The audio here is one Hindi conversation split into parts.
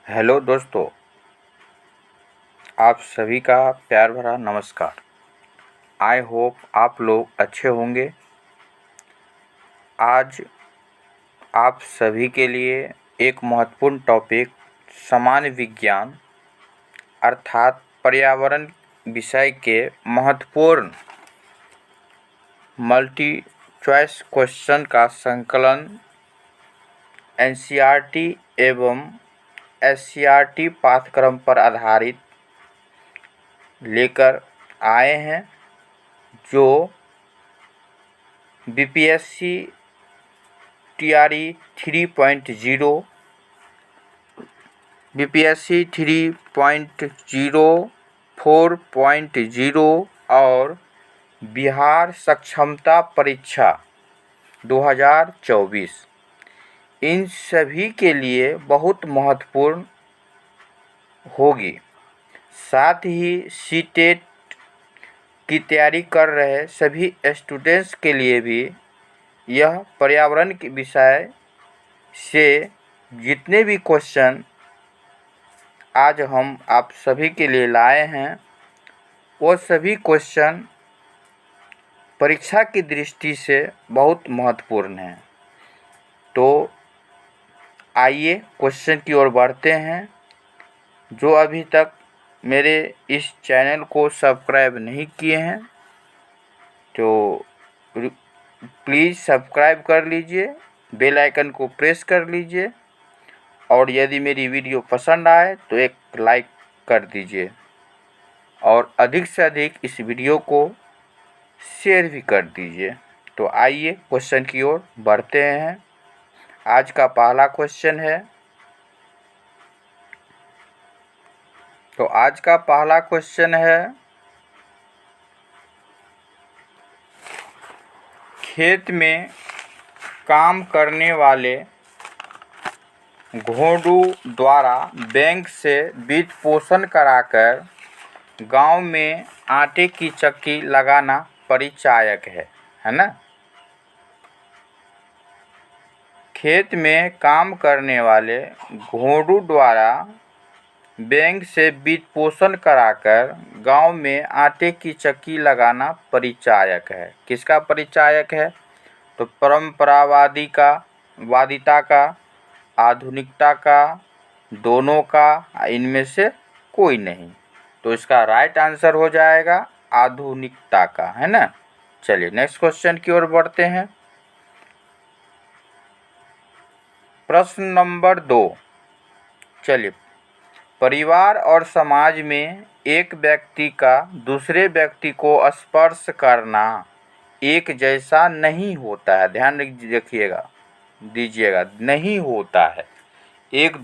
हेलो दोस्तों, आप सभी का प्यार भरा नमस्कार। आई होप आप लोग अच्छे होंगे। आज आप सभी के लिए एक महत्वपूर्ण टॉपिक सामान्य विज्ञान अर्थात पर्यावरण विषय के महत्वपूर्ण मल्टी चॉइस क्वेश्चन का संकलन एनसीईआरटी एवं एससीईआरटी पाठ्यक्रम पर आधारित लेकर आए हैं, जो बीपीएससी टीआरई 3.0, बीपीएससी 3.0, 4.0 और बिहार सक्षमता परीक्षा 2024 इन सभी के लिए बहुत महत्वपूर्ण होगी। साथ ही सीटेट की तैयारी कर रहे सभी स्टूडेंट्स के लिए भी यह पर्यावरण के विषय से जितने भी क्वेश्चन आज हम आप सभी के लिए लाए हैं, वो सभी क्वेश्चन परीक्षा की दृष्टि से बहुत महत्वपूर्ण हैं। तो आइए क्वेश्चन की ओर बढ़ते हैं। जो अभी तक मेरे इस चैनल को सब्सक्राइब नहीं किए हैं तो प्लीज़ सब्सक्राइब कर लीजिए, बेल आइकन को प्रेस कर लीजिए और यदि मेरी वीडियो पसंद आए तो एक लाइक कर दीजिए और अधिक से अधिक इस वीडियो को शेयर भी कर दीजिए। तो आइए क्वेश्चन की ओर बढ़ते हैं। आज का पहला क्वेश्चन है। खेत में काम करने वाले घोड़ों द्वारा बैंक से वित्त पोषण कराकर गांव में आटे की चक्की लगाना परिचायक है ना। खेत में काम करने वाले घोड़ों द्वारा बैंक से वित्त पोषण कराकर गांव में आटे की चक्की लगाना परिचायक है। किसका परिचायक है? तो परंपरावादी का, वादिता का, आधुनिकता का, दोनों का, इनमें से कोई नहीं। तो इसका राइट आंसर हो जाएगा आधुनिकता का, है ना। चलिए नेक्स्ट क्वेश्चन की ओर बढ़ते हैं। प्रश्न नंबर 2। चलिए, परिवार और समाज में एक व्यक्ति का दूसरे व्यक्ति को स्पर्श करना एक जैसा नहीं होता है। ध्यान दीजिएगा, नहीं होता है। एक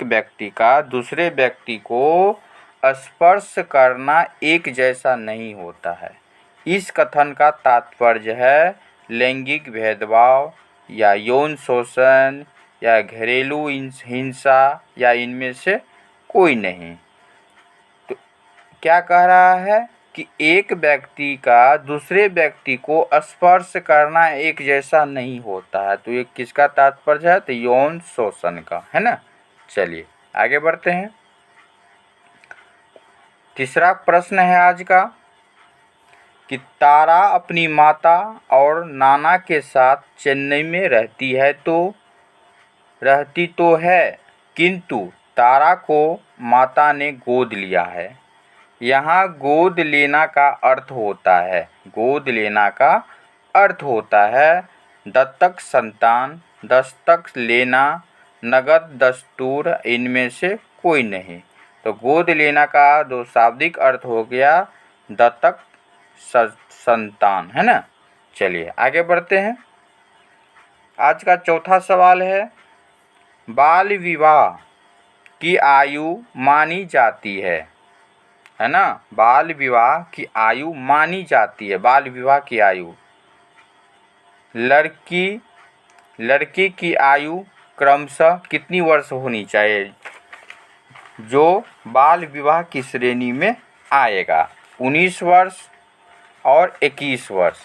व्यक्ति का दूसरे व्यक्ति को स्पर्श करना एक जैसा नहीं होता है। इस कथन का तात्पर्य है लैंगिक भेदभाव या यौन शोषण या घरेलू हिंसा या इनमें से कोई नहीं। तो क्या कह रहा है कि एक व्यक्ति का दूसरे व्यक्ति को स्पर्श करना एक जैसा नहीं होता है। तो ये किसका तात्पर्य है? तो यौन शोषण का, है ना। चलिए आगे बढ़ते हैं। तीसरा प्रश्न है आज का कि तारा अपनी माता और नाना के साथ चेन्नई में रहती तो है, किंतु तारा को माता ने गोद लिया है। यहाँ गोद लेना का अर्थ होता है दत्तक संतान, दस्तक लेना, नगद दस्तूर, इनमें से कोई नहीं। तो गोद लेना का दो शाब्दिक अर्थ हो गया दत्तक संतान, है ना। चलिए आगे बढ़ते हैं। आज का चौथा सवाल है, बाल विवाह की आयु मानी जाती है ना। बाल विवाह की आयु मानी जाती है। बाल विवाह की आयु लड़की की आयु क्रमशः कितनी वर्ष होनी चाहिए जो बाल विवाह की श्रेणी में आएगा? 19 वर्ष और 21 वर्ष,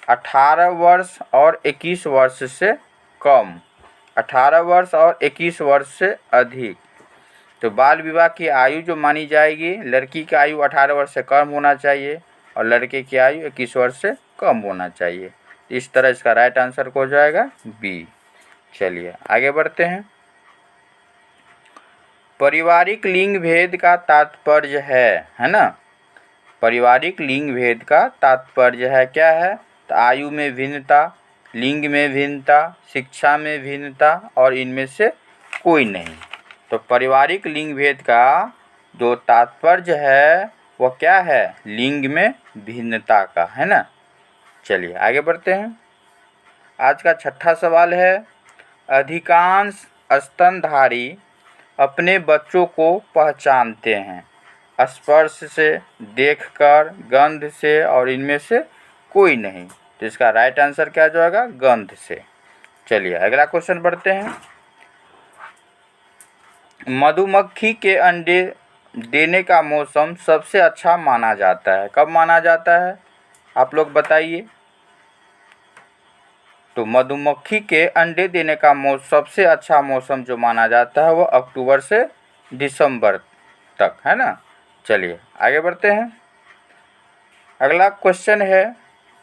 18 वर्ष और 21 वर्ष से कम, 18 वर्ष और 21 वर्ष से अधिक तो बाल विवाह की आयु जो मानी जाएगी, लड़की की आयु 18 वर्ष से कम होना चाहिए और लड़के की आयु 21 वर्ष से कम होना चाहिए। इस तरह इसका राइट आंसर हो जाएगा बी। चलिए आगे बढ़ते हैं। पारिवारिक लिंग भेद का तात्पर्य है ना। पारिवारिक लिंग भेद का तात्पर्य है क्या है, तो आयु में भिन्नता, लिंग में भिन्नता, शिक्षा में भिन्नता और इनमें से कोई नहीं। तो पारिवारिक लिंग भेद का जो तात्पर्य है वह क्या है, लिंग में भिन्नता का, है ना। चलिए आगे बढ़ते हैं। आज का छठा सवाल है, अधिकांश स्तनधारी अपने बच्चों को पहचानते हैं स्पर्श से, देखकर, गंध से और इनमें से कोई नहीं। तो इसका राइट आंसर क्या जाएगा, गंध से। चलिए अगला क्वेश्चन बढ़ते हैं। मधुमक्खी के अंडे देने का मौसम सबसे अच्छा माना जाता है, कब माना जाता है आप लोग बताइए। तो मधुमक्खी के अंडे देने का सबसे अच्छा मौसम जो माना जाता है वो अक्टूबर से दिसंबर तक, है ना। चलिए आगे बढ़ते हैं। अगला क्वेश्चन है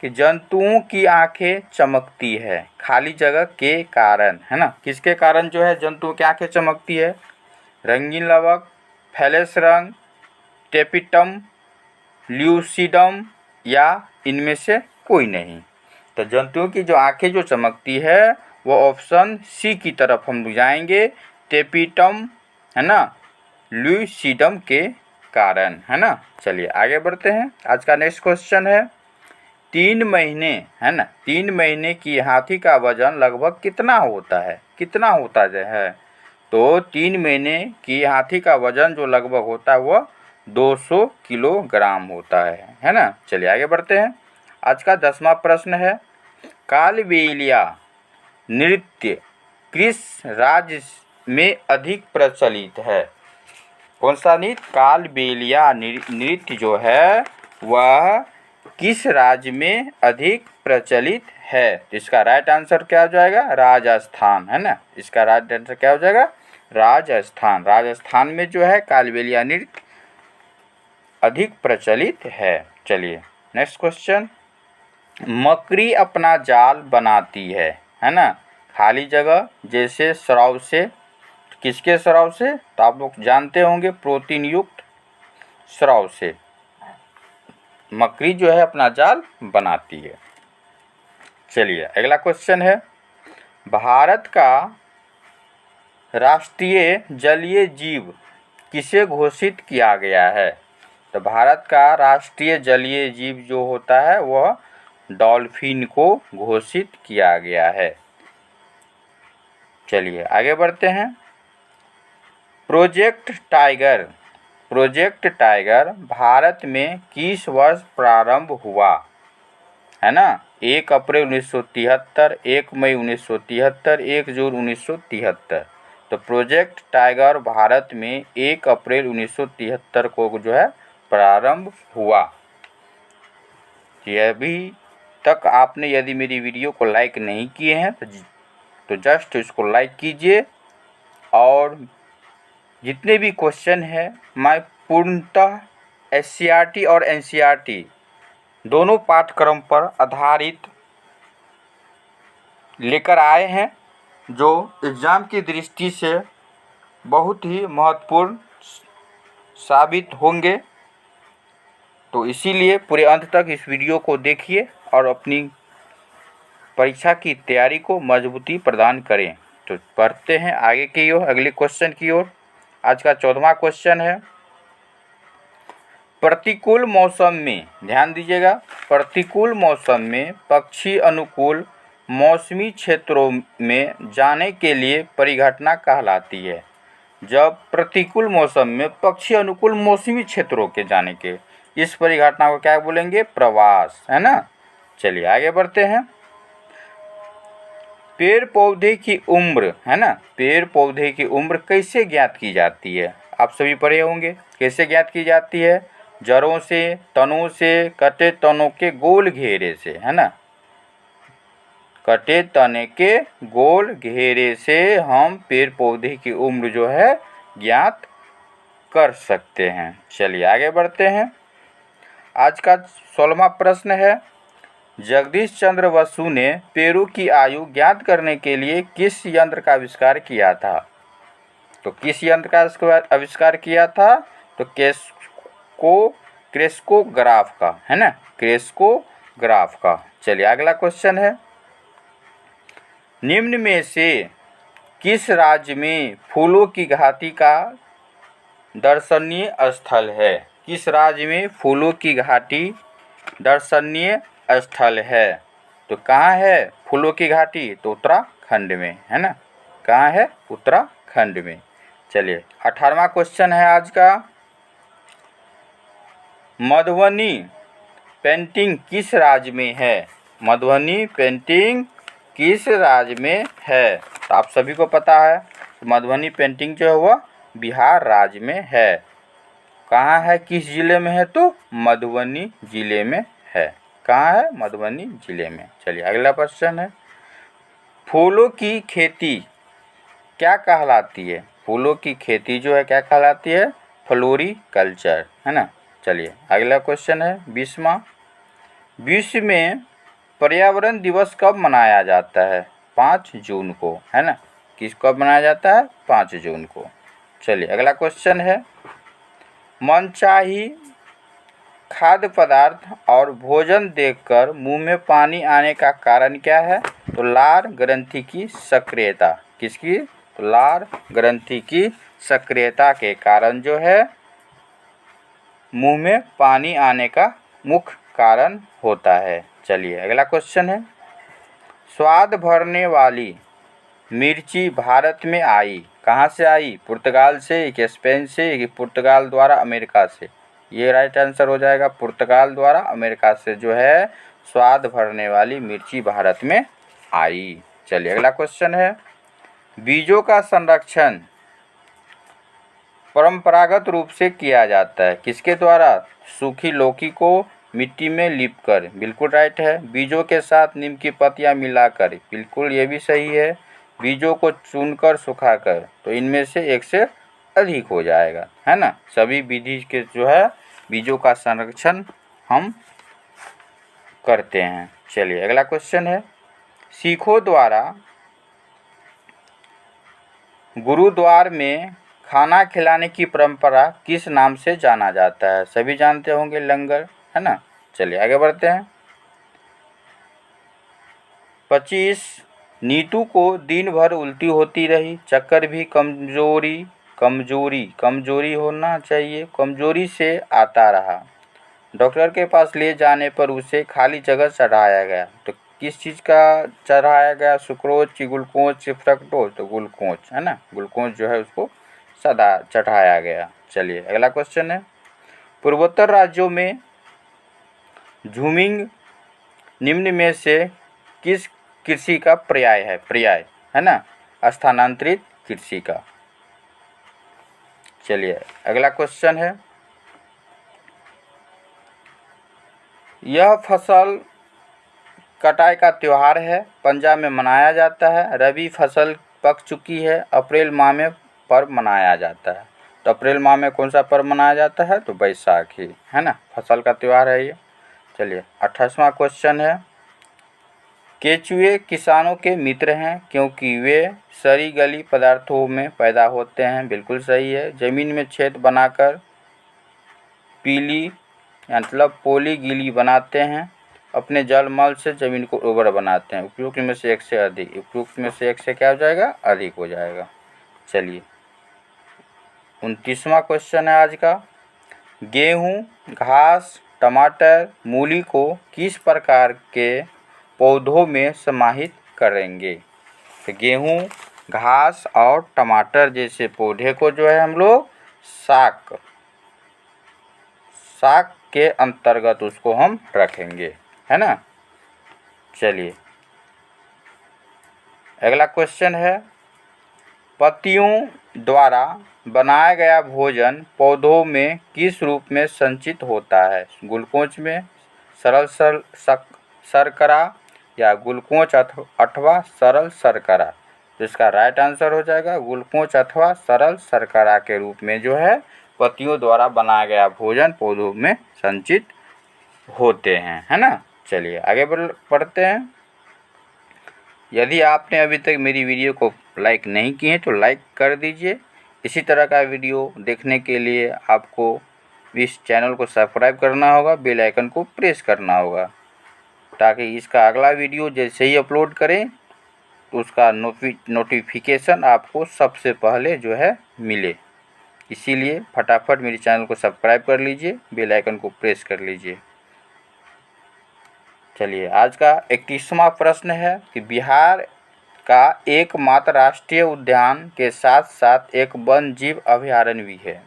कि जंतुओं की आंखें चमकती है खाली जगह के कारण, है ना। किसके कारण जो है जंतुओं की आंखें चमकती है, रंगीन लवक, फैलेस रंग, टेपिटम, ल्यूसिडम या इनमें से कोई नहीं। तो जंतुओं की जो आंखें जो चमकती है वो ऑप्शन सी की तरफ हम जाएंगे, टेपिटम, है ना, ल्यूसिडम के कारण, है ना। चलिए आगे बढ़ते हैं। आज का नेक्स्ट क्वेश्चन है, 3 महीने, है ना, 3 महीने की हाथी का वजन लगभग कितना होता है, कितना होता है। तो 3 महीने की हाथी का वजन जो लगभग होता है वह 200 किलोग्राम होता है ना। चलिए आगे बढ़ते हैं। आज का 10वां प्रश्न है, कालबेलिया नृत्य किस राज्य में अधिक प्रचलित है। कौन सा नृत्य, कालबेलिया नृत्य जो है वह किस राज्य में अधिक प्रचलित है। तो इसका राइट आंसर क्या हो जाएगा, राजस्थान, है ना। इसका राइट आंसर क्या हो जाएगा, राजस्थान। राजस्थान में जो है कालबेलिया नृत्य अधिक प्रचलित है। चलिए नेक्स्ट क्वेश्चन, मकड़ी अपना जाल बनाती है ना, खाली जगह जैसे स्राव से, किसके स्राव से, तो आप लोग जानते होंगे प्रोटीन युक्त स्राव से मकड़ी जो है अपना जाल बनाती है। चलिए अगला क्वेश्चन है, भारत का राष्ट्रीय जलीय जीव किसे घोषित किया गया है। तो भारत का राष्ट्रीय जलीय जीव जो होता है वह डॉल्फिन को घोषित किया गया है। चलिए आगे बढ़ते हैं। प्रोजेक्ट टाइगर भारत में किस वर्ष प्रारंभ हुआ, है ना। 1 अप्रैल 1973, 1 मई 1973, 1 जून 1973। तो प्रोजेक्ट टाइगर भारत में 1 अप्रैल 1973 को जो है प्रारंभ हुआ। यह अभी तक आपने यदि मेरी वीडियो को लाइक नहीं किए हैं तो जस्ट इसको लाइक कीजिए, और जितने भी क्वेश्चन हैं मैं पूर्णतः एससीईआरटी और एनसीईआरटी दोनों पाठ्यक्रम पर आधारित लेकर आए हैं, जो एग्ज़ाम की दृष्टि से बहुत ही महत्वपूर्ण साबित होंगे। तो इसीलिए पूरे अंत तक इस वीडियो को देखिए और अपनी परीक्षा की तैयारी को मजबूती प्रदान करें। तो पढ़ते हैं आगे की ओर, अगले क्वेश्चन की ओर। आज का 14वां क्वेश्चन है, प्रतिकूल मौसम में, ध्यान दीजिएगा, प्रतिकूल मौसम में पक्षी अनुकूल मौसमी क्षेत्रों में जाने के लिए परिघटना कहलाती है। जब प्रतिकूल मौसम में पक्षी अनुकूल मौसमी क्षेत्रों के जाने के, इस परिघटना को क्या बोलेंगे, प्रवास, है ना। चलिए आगे बढ़ते हैं। पेड़ पौधे की उम्र, है ना, पेड़ पौधे की उम्र कैसे ज्ञात की जाती है, आप सभी पढ़े होंगे। कैसे ज्ञात की जाती है, जड़ों से, तनों से, कटे तनों के गोल घेरे से, है ना। कटे तने के गोल घेरे से हम पेड़ पौधे की उम्र जो है ज्ञात कर सकते हैं। चलिए आगे बढ़ते हैं। आज का 16वां प्रश्न है, जगदीश चंद्र बसु ने पेरू की आयु ज्ञात करने के लिए किस यंत्र का आविष्कार किया था? तो किस यंत्र का आविष्कार किया था? तो क्रेस्कोग्राफ का, है ना, क्रेस्कोग्राफ का। चलिए अगला क्वेश्चन है, निम्न में से किस राज्य में फूलों की घाटी का दर्शनीय स्थल है? किस राज्य में फूलों की घाटी दर्शनीय स्थल है? तो कहाँ है फूलों की घाटी? तो उत्तराखंड में, है ना। कहाँ है? उत्तराखंड में। चलिए 18वां क्वेश्चन है आज का, मधुबनी पेंटिंग किस राज्य में है? मधुबनी पेंटिंग किस राज्य में है? तो आप सभी को पता है मधुबनी पेंटिंग जो है वह बिहार राज्य में है। कहाँ है, किस जिले में है? तो मधुबनी जिले में है। कहाँ है? मधुबनी जिले में। चलिए अगला क्वेश्चन है, फूलों की खेती क्या कहलाती है? फूलों की खेती जो है क्या कहलाती है? फ्लोरिकल्चर, है ना। चलिए अगला क्वेश्चन है 20वां, विश्व में पर्यावरण दिवस कब मनाया जाता है? 5 जून को, है ना। किस कब मनाया जाता है? 5 जून को। चलिए अगला क्वेश्चन है, मनचाही खाद्य पदार्थ और भोजन देखकर मुंह में पानी आने का कारण क्या है? तो लार ग्रंथि की सक्रियता। किसकी? तो लार ग्रंथि की सक्रियता के कारण जो है मुंह में पानी आने का मुख्य कारण होता है। चलिए अगला क्वेश्चन है, स्वाद भरने वाली मिर्ची भारत में आई, कहाँ से आई? पुर्तगाल से कि स्पेन से कि पुर्तगाल द्वारा अमेरिका से? ये राइट आंसर हो जाएगा, पुर्तगाल द्वारा अमेरिका से जो है स्वाद भरने वाली मिर्ची भारत में आई। चलिए अगला क्वेश्चन है, बीजों का संरक्षण परंपरागत रूप से किया जाता है, किसके द्वारा? सूखी लौकी को मिट्टी में लिपकर, बिल्कुल राइट है। बीजों के साथ नीम की पत्तियां मिलाकर, बिल्कुल ये भी सही है। बीजों को चुनकर सुखाकर, तो इनमें से एक से अधिक हो जाएगा, है ना। सभी विधि के जो है बीजों का संरक्षण हम करते हैं। चलिए अगला क्वेश्चन है, सिखों द्वारा गुरुद्वार में खाना खिलाने की परंपरा किस नाम से जाना जाता है? सभी जानते होंगे, लंगर, है ना। चलिए आगे बढ़ते हैं। 25 नीतू को दिन भर उल्टी होती रही, चक्कर भी कमजोरी होना चाहिए, कमजोरी से आता रहा। डॉक्टर के पास ले जाने पर उसे खाली जगह चढ़ाया गया, तो किस चीज़ का चढ़ाया गया? सुक्रोज की ग्लूकोज की फ्रक्टोज? तो ग्लूकोज, है ना। ग्लूकोज जो है उसको सदा चढ़ाया गया। चलिए अगला क्वेश्चन है, पूर्वोत्तर राज्यों में झूमिंग निम्न में से किस कृषि का पर्याय है ना, स्थानांतरित कृषि का। चलिए अगला क्वेश्चन है, यह फसल कटाई का त्यौहार है, पंजाब में मनाया जाता है। रबी फसल पक चुकी है, अप्रैल माह में पर्व मनाया जाता है। तो अप्रैल माह में कौन सा पर्व मनाया जाता है? तो बैसाखी, है ना। फसल का त्यौहार है ये। चलिए 28वां क्वेश्चन है, केचुए किसानों के मित्र हैं क्योंकि वे सड़ी गली पदार्थों में पैदा होते हैं, बिल्कुल सही है। ज़मीन में छेद बनाकर पीली मतलब पोली गीली बनाते हैं, अपने जल मल से ज़मीन को उर्वर बनाते हैं। उपयुक्त में से एक से अधिक, उपयुक्त में से एक से क्या हो जाएगा? अधिक हो जाएगा। चलिए 29वां क्वेश्चन है आज का, गेहूँ, घास, टमाटर, मूली को किस प्रकार के पौधों में समाहित करेंगे? तो गेहूँ, घास और टमाटर जैसे पौधे को जो है हम लोग साग के अंतर्गत उसको हम रखेंगे, है ना। चलिए अगला क्वेश्चन है, पत्तियों द्वारा बनाया गया भोजन पौधों में किस रूप में संचित होता है? ग्लूकोज में, सरल शर्करा या ग्लूकोज अथवा सरल शर्करा? तो इसका राइट आंसर हो जाएगा ग्लूकोज अथवा सरल शर्करा के रूप में जो है वनस्पतियों द्वारा बनाया गया भोजन पौधों में संचित होते हैं, है ना। चलिए आगे बढ़ते हैं। यदि आपने अभी तक मेरी वीडियो को लाइक नहीं किए हैं तो लाइक कर दीजिए। इसी तरह का वीडियो देखने के लिए आपको इस चैनल को सब्सक्राइब करना होगा, बेल आइकन को प्रेस करना होगा, ताकि इसका अगला वीडियो जैसे ही अपलोड करें तो उसका नोटिफिकेशन आपको सबसे पहले जो है मिले। इसीलिए फटाफट मेरे चैनल को सब्सक्राइब कर लीजिए, बेल आइकन को प्रेस कर लीजिए। चलिए आज का 31वां प्रश्न है कि बिहार का एकमात्र राष्ट्रीय उद्यान के साथ साथ एक वन जीव अभयारण्य भी है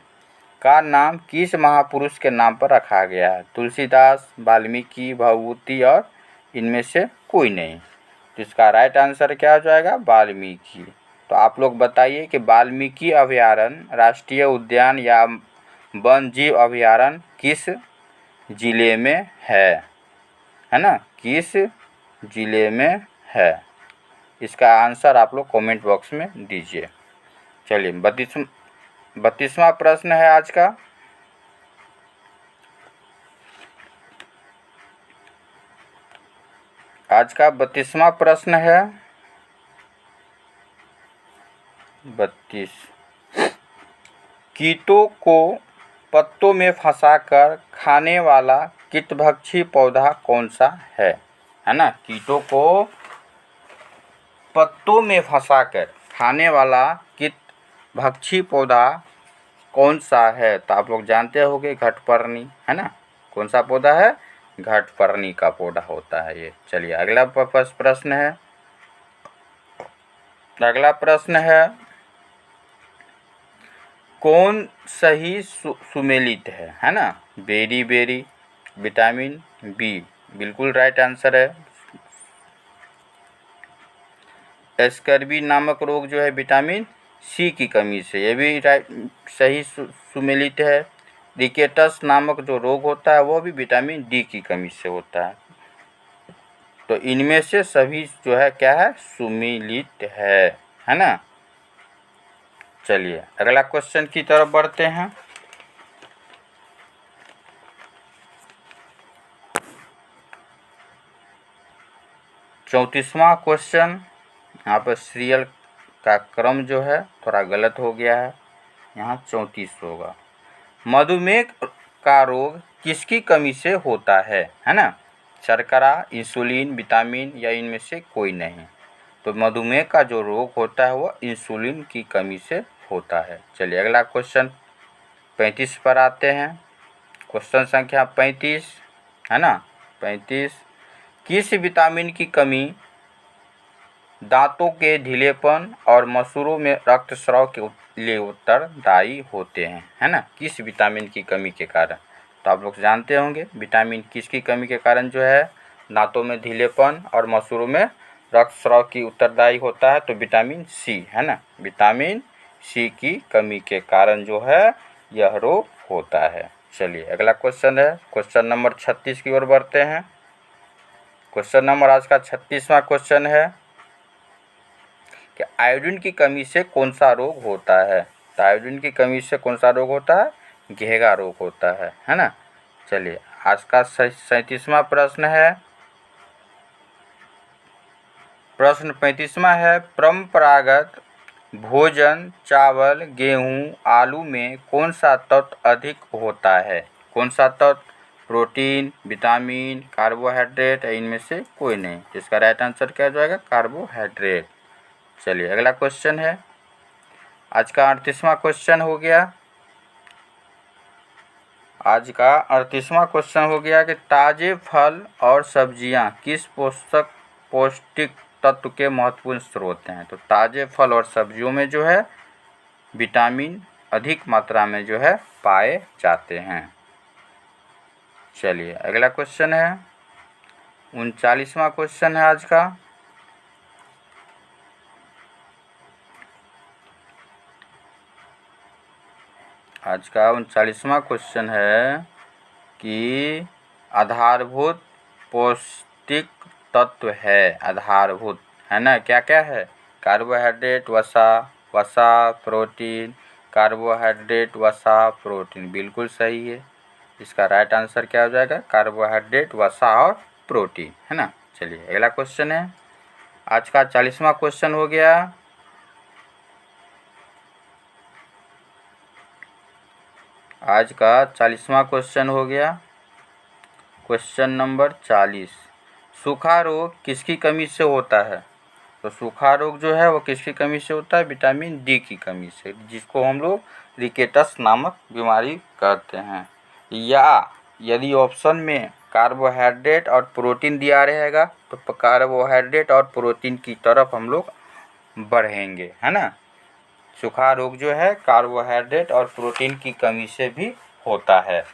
का नाम किस महापुरुष के नाम पर रखा गया है? तुलसीदास, वाल्मीकि, भभूति और इनमें से कोई नहीं। तो इसका राइट आंसर क्या हो जाएगा? वाल्मीकि। तो आप लोग बताइए कि वाल्मीकि अभयारण्य राष्ट्रीय उद्यान या वन जीव अभयारण्य किस जिले में है ना, किस जिले में है? इसका आंसर आप लोग कमेंट बॉक्स में दीजिए। चलिए 32वां प्रश्न है आज का। आज का 32वां प्रश्न है 32। कीटों को पत्तों में फंसाकर खाने वाला कीटभक्षी पौधा कौन सा है ना? कीटों को पत्तों में फंसाकर खाने वाला कीटभक्षी पौधा कौन सा है? तो आप लोग जानते होंगे घटपर्णी, है ना। कौन सा पौधा है? घटपर्णी का पौधा होता है ये। चलिए अगला प्रश्न है। अगला प्रश्न है कौन सही सुमेलित है ना? बेरी बेरी, विटामिन बी, बिल्कुल राइट आंसर है। स्कर्वी नामक रोग जो है विटामिन सी की कमी से, ये भी सही सुमेलित है। रिकेटस नामक जो रोग होता है वो भी विटामिन डी की कमी से होता है। तो इनमें से सभी जो है क्या है? सुमेलित है ना। चलिए अगला क्वेश्चन की तरफ बढ़ते हैं। चौंतीसवां क्वेश्चन। यहाँ पर सीरियल का क्रम जो है थोड़ा गलत हो गया है, यहाँ 34 होगा। मधुमेह का रोग किसकी कमी से होता है ना? शर्करा, इंसुलिन, विटामिन या इनमें से कोई नहीं। तो मधुमेह का जो रोग होता है वो इंसुलिन की कमी से होता है। चलिए अगला क्वेश्चन 35 पर आते हैं। क्वेश्चन संख्या 35 है ना। 35। किस विटामिन की कमी दांतों के ढीलेपन और मसूड़ों में रक्तस्राव के लिए उत्तरदायी होते हैं, है ना? किस विटामिन की कमी के कारण? तो आप लोग जानते होंगे विटामिन किसकी कमी के कारण जो है दांतों में ढीलेपन और मसूड़ों में रक्तस्राव की उत्तरदायी होता है? तो विटामिन सी, है ना। विटामिन सी की कमी के कारण जो है यह रोग होता है। चलिए अगला क्वेश्चन है क्वेश्चन नंबर 36 की ओर बढ़ते हैं। क्वेश्चन नंबर आज का 36वां क्वेश्चन है कि आयोडीन की कमी से कौन सा रोग होता है? तो आयोडीन की कमी से कौन सा रोग होता है? घेगा रोग होता है ना। चलिए आज का 37वां प्रश्न है। प्रश्न 35वां है परंपरागत भोजन चावल, गेहूं, आलू में कौन सा तत्व अधिक होता है? कौन सा तत्व? प्रोटीन, विटामिन, कार्बोहाइड्रेट, इनमें से कोई नहीं। इसका राइट आंसर क्या हो जाएगा? कार्बोहाइड्रेट। चलिए अगला क्वेश्चन है आज का 38वां क्वेश्चन हो गया। आज का 38वां क्वेश्चन हो गया कि ताजे फल और सब्जियां किस पौष्टिक तत्व के महत्वपूर्ण स्रोत हैं? तो ताजे फल और सब्जियों में जो है विटामिन अधिक मात्रा में जो है पाए जाते हैं। चलिए अगला क्वेश्चन है 39वां क्वेश्चन है आज का। आज का 39वां क्वेश्चन है कि आधारभूत पौष्टिक तत्व है। आधारभूत है ना, क्या क्या है? कार्बोहाइड्रेट, वसा, प्रोटीन, कार्बोहाइड्रेट, वसा, प्रोटीन। बिल्कुल सही है। इसका राइट आंसर क्या हो जाएगा? कार्बोहाइड्रेट, वसा और प्रोटीन, है ना। चलिए अगला क्वेश्चन है। आज का 40वां क्वेश्चन हो गया। आज का 40वां क्वेश्चन हो गया। Question number 40। सूखा रोग किसकी कमी से होता है? तो सूखा रोग जो है वो किसकी कमी से होता है? विटामिन डी की कमी से, जिसको हम लोग रिकेटस नामक बीमारी कहते हैं। या यदि ऑप्शन में कार्बोहाइड्रेट और प्रोटीन दिया रहेगा तो कार्बोहाइड्रेट और प्रोटीन की तरफ हम लोग बढ़ेंगे, है ना। सूखा रोग जो है कार्बोहाइड्रेट और प्रोटीन की कमी से भी होता है।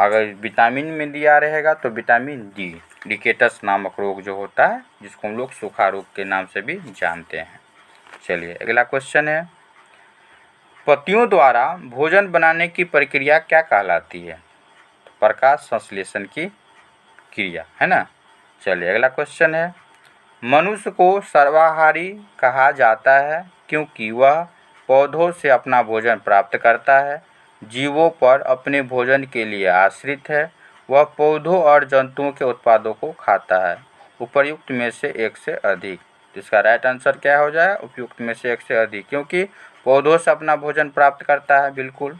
अगर विटामिन में दिया रहेगा तो विटामिन डी, रिकेटस नामक रोग जो होता है, जिसको हम लोग सूखा रोग के नाम से भी जानते हैं। चलिए अगला क्वेश्चन है। पत्तियों द्वारा भोजन बनाने की प्रक्रिया क्या कहलाती है? प्रकाश संश्लेषण की क्रिया, है ना। चलिए अगला क्वेश्चन है। मनुष्य को सर्वाहारी कहा जाता है क्योंकि वह पौधों से अपना भोजन प्राप्त करता है, जीवों पर अपने भोजन के लिए आश्रित है, वह पौधों और जंतुओं के उत्पादों को खाता है। उपर्युक्त में से एक से अधिक। इसका राइट आंसर क्या हो जाए? उपयुक्त में से एक से अधिक, क्योंकि पौधों से अपना भोजन प्राप्त करता है, बिल्कुल।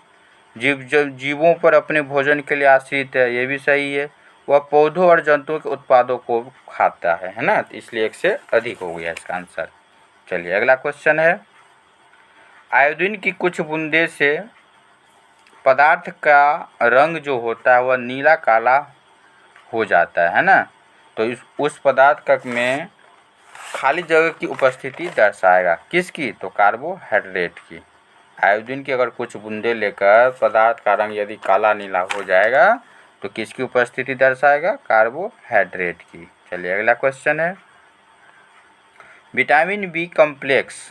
जीवों पर अपने भोजन के लिए आश्रित है, ये भी सही है। वह पौधों और जंतुओं के उत्पादों को खाता है ना। तो इसलिए एक से अधिक हो गया इसका आंसर। चलिए अगला क्वेश्चन है। आयोडीन की कुछ बूंदे से पदार्थ का रंग जो होता है वह नीला काला हो जाता है ना। तो उस पदार्थ में खाली जगह की उपस्थिति दर्शाएगा, किसकी? तो कार्बोहाइड्रेट की। आयोडीन की अगर कुछ बूंदे लेकर पदार्थ का रंग यदि काला नीला हो जाएगा तो किसकी उपस्थिति दर्शाएगा? कार्बोहाइड्रेट की। चलिए अगला क्वेश्चन है। विटामिन बी कॉम्प्लेक्स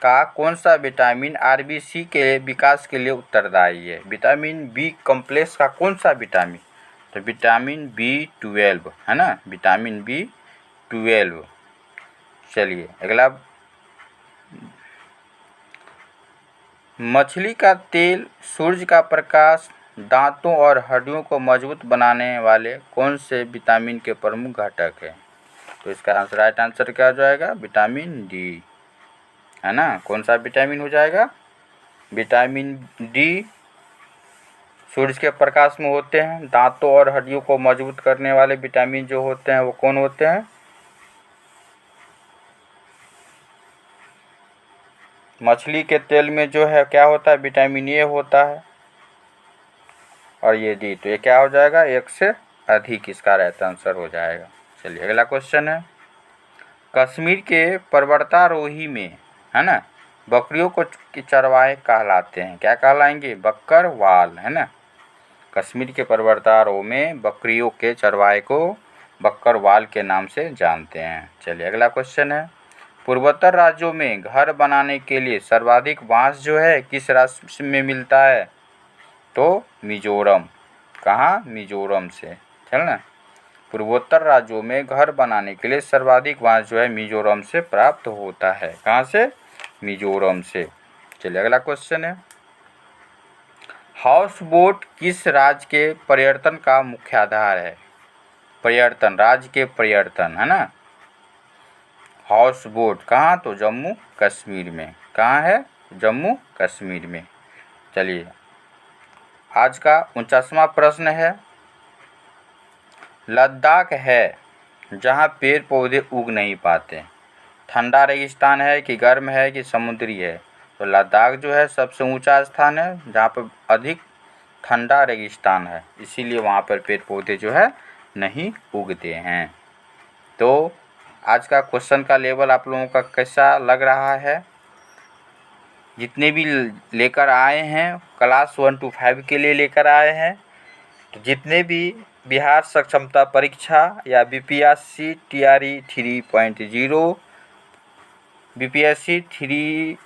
का कौन सा विटामिन आरबीसी के विकास के लिए उत्तरदायी है? विटामिन बी कॉम्प्लेक्स का कौन सा विटामिन? तो विटामिन B12, है ना, विटामिन B12। चलिए अगला। मछली का तेल, सूरज का प्रकाश, दांतों और हड्डियों को मजबूत बनाने वाले कौन से विटामिन के प्रमुख घटक हैं? तो इसका राइट आंसर क्या हो जाएगा? विटामिन डी, है ना। कौन सा विटामिन हो जाएगा? विटामिन डी सूरज के प्रकाश में होते हैं। दांतों और हड्डियों को मजबूत करने वाले विटामिन जो होते हैं वो कौन होते हैं? मछली के तेल में जो है क्या होता है? विटामिन ए होता है और ये डी। तो ये क्या हो जाएगा? एक से अधिक इसका राइट आंसर हो जाएगा। चलिए अगला क्वेश्चन है। कश्मीर के पर्वतारोही में, है ना, बकरियों को चरवाहे कहलाते हैं, क्या कहलाएंगे? बकरवाल, है ना। कश्मीर के पर्वतारोह में बकरियों के चरवाहे को बकरवाल के नाम से जानते हैं। चलिए अगला क्वेश्चन है। पूर्वोत्तर राज्यों में घर बनाने के लिए सर्वाधिक बांस जो है किस राज्य में मिलता है? तो मिजोरम। कहाँ? मिजोरम से, चल ना। पूर्वोत्तर राज्यों में घर बनाने के लिए सर्वाधिक बांस जो है मिजोरम से प्राप्त होता है। कहाँ से? मिजोरम से। चलिए अगला क्वेश्चन है। हाउस बोट किस राज्य के पर्यटन का मुख्य आधार है? पर्यटन, राज्य के पर्यटन, है ना। हाउस बोट कहाँ? तो जम्मू कश्मीर में। कहाँ है? जम्मू कश्मीर में। चलिए आज का 49वां प्रश्न है। लद्दाख है जहाँ पेड़ पौधे उग नहीं पाते, ठंडा रेगिस्तान है कि गर्म है कि समुद्री है? तो लद्दाख जो है सबसे ऊंचा स्थान है जहाँ पर अधिक ठंडा रेगिस्तान है, इसीलिए वहाँ पर पेड़ पौधे जो है नहीं उगते हैं। तो आज का क्वेश्चन का लेवल आप लोगों का कैसा लग रहा है? जितने भी लेकर आए हैं क्लास 1 to 5 के लिए लेकर आए हैं। तो जितने भी बिहार सक्षमता परीक्षा या बीपीएससी TRE 3.0, बीपीएससी 3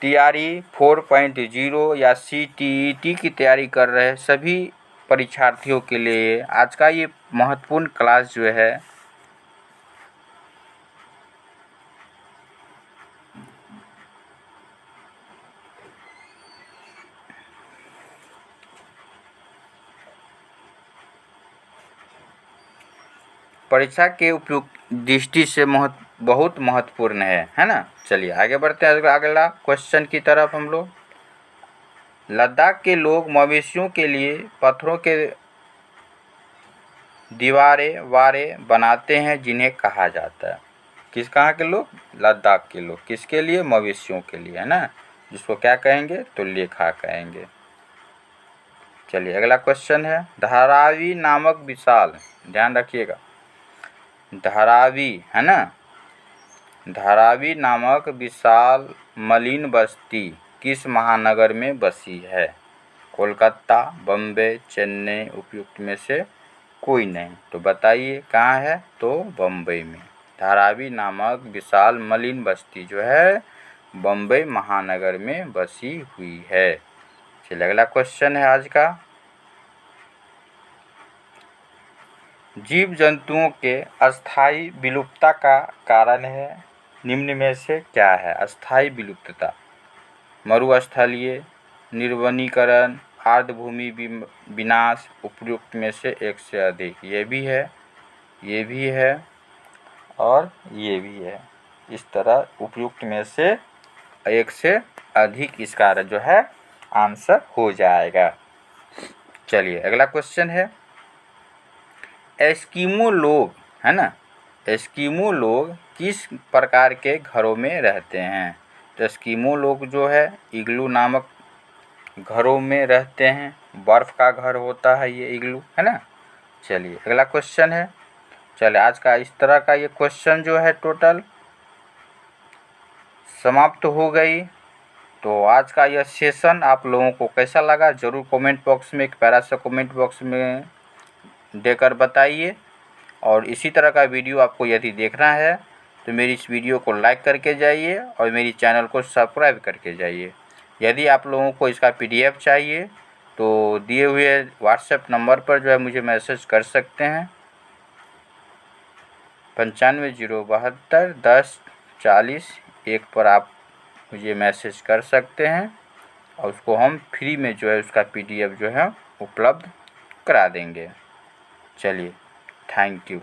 TRE 4.0 या CTET की तैयारी कर रहे सभी परीक्षार्थियों के लिए आज का ये महत्वपूर्ण क्लास जो है परीक्षा के उपयुक्त दृष्टि से बहुत महत्वपूर्ण है ना। चलिए आगे बढ़ते हैं अगला क्वेश्चन की तरफ हम लोग। लद्दाख के लोग मवेशियों के लिए पत्थरों के दीवारें वारें बनाते हैं जिन्हें कहा जाता है। किस कहाँ के लोग? लद्दाख के लोग। किसके लिए? मवेशियों के लिए, है ना, जिसको क्या कहेंगे? तो लेखा कहेंगे। चलिए अगला क्वेश्चन है, धारावी नामक विशाल, ध्यान रखिएगा, धारावी, है ना, धारावी नामक विशाल मलिन बस्ती किस महानगर में बसी है? कोलकाता, बम्बई, चेन्नई, उपयुक्त में से कोई नहीं। तो बताइए कहाँ है? तो बम्बई में। धारावी नामक विशाल मलिन बस्ती जो है बम्बई महानगर में बसी हुई है। चलिए अगला क्वेश्चन है आज का, जीव जंतुओं के अस्थायी विलुप्तता का कारण है निम्न में से क्या है? अस्थायी विलुप्तता, मरुस्थलीय, निर्वनीकरण, आर्द्रभूमि विनाश, उपयुक्त में से एक से अधिक। ये भी है, ये भी है और ये भी है। इस तरह उपयुक्त में से एक से अधिक इसका जो है आंसर हो जाएगा। चलिए अगला क्वेश्चन है, एस्किमो लोग, है ना, एस्किमो लोग किस प्रकार के घरों में रहते हैं? तो एस्किमो लोग जो है इग्लू नामक घरों में रहते हैं। बर्फ़ का घर होता है ये इग्लू, है ना। चलिए अगला क्वेश्चन है, चलिए आज का इस तरह का ये क्वेश्चन जो है टोटल समाप्त हो गई। तो आज का यह सेशन आप लोगों को कैसा लगा ज़रूर कमेंट बॉक्स में, एक प्यारा सा कमेंट बॉक्स में देकर बताइए। और इसी तरह का वीडियो आपको यदि देखना है तो मेरी इस वीडियो को लाइक करके जाइए और मेरी चैनल को सब्सक्राइब करके जाइए। यदि आप लोगों को इसका PDF चाहिए तो दिए हुए व्हाट्सएप नंबर पर जो है मुझे मैसेज कर सकते हैं, 95071040 पर आप मुझे मैसेज कर सकते हैं और उसको हम फ्री में जो है उसका PDF जो है उपलब्ध करा देंगे। चलिए, थैंक यू।